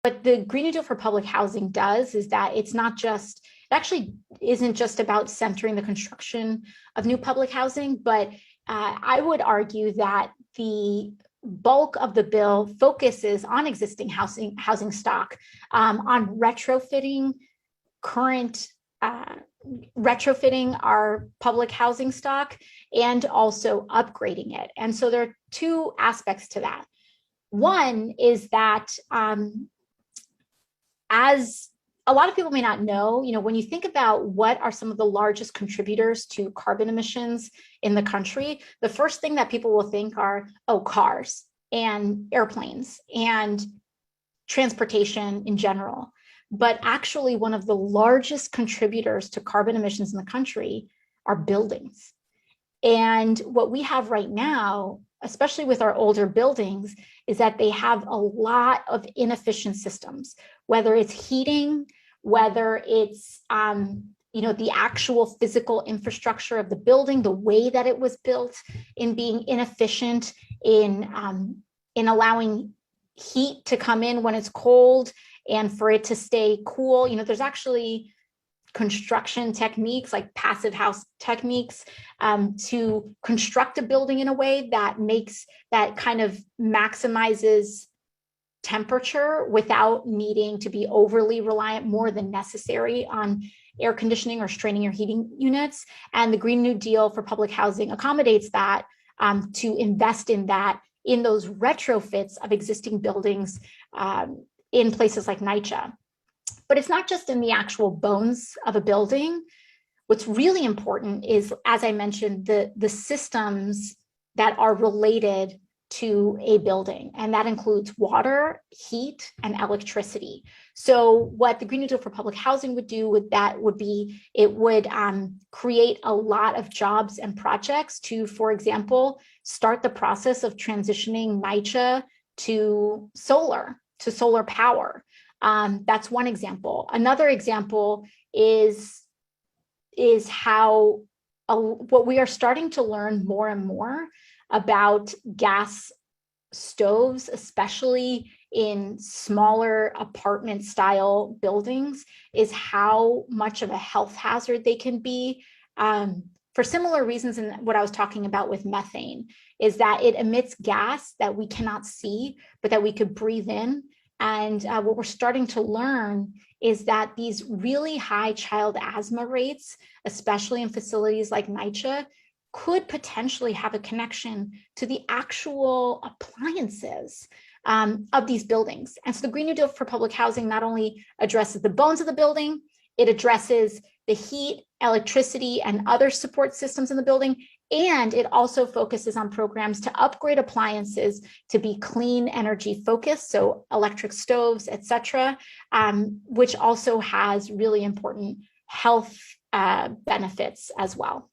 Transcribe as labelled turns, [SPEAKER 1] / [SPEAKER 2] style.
[SPEAKER 1] what the Green New Deal for public housing does is that it actually isn't just about centering the construction of new public housing, but I would argue that the bulk of the bill focuses on existing housing stock, on retrofitting our public housing stock, and also upgrading it. And so there are two aspects to that. One is that as a lot of people may not know, when you think about what are some of the largest contributors to carbon emissions in the country, the first thing that people will think are, cars and airplanes and transportation in general. But actually, one of the largest contributors to carbon emissions in the country are buildings. And what we have right now, especially with our older buildings, is that they have a lot of inefficient systems, whether it's heating, whether it's the actual physical infrastructure of the building, the way that it was built, in being inefficient in allowing heat to come in when it's cold and for it to stay cool. There's actually construction techniques like passive house techniques to construct a building in a way that kind of maximizes temperature without needing to be overly reliant more than necessary on air conditioning or straining your heating units. And the Green New Deal for public housing accommodates that to invest in those retrofits of existing buildings in places like NYCHA. But it's not just in the actual bones of a building. What's really important is, as I mentioned, the systems that are related to a building, and that includes water, heat, and electricity. So what the Green New Deal for public housing would do with that would be, it would create a lot of jobs and projects to, for example, start the process of transitioning NYCHA to solar power. That's one example. Another example is how what we are starting to learn more and more about gas stoves, especially in smaller apartment style buildings, is how much of a health hazard they can be. For similar reasons in what I was talking about with methane, is that it emits gas that we cannot see, but that we could breathe in. And what we're starting to learn is that these really high child asthma rates, especially in facilities like NYCHA, could potentially have a connection to the actual appliances of these buildings. And so the Green New Deal for public housing not only addresses the bones of the building, it addresses the heat, electricity, and other support systems in the building. And it also focuses on programs to upgrade appliances to be clean energy focused, so electric stoves, et cetera, which also has really important health benefits as well.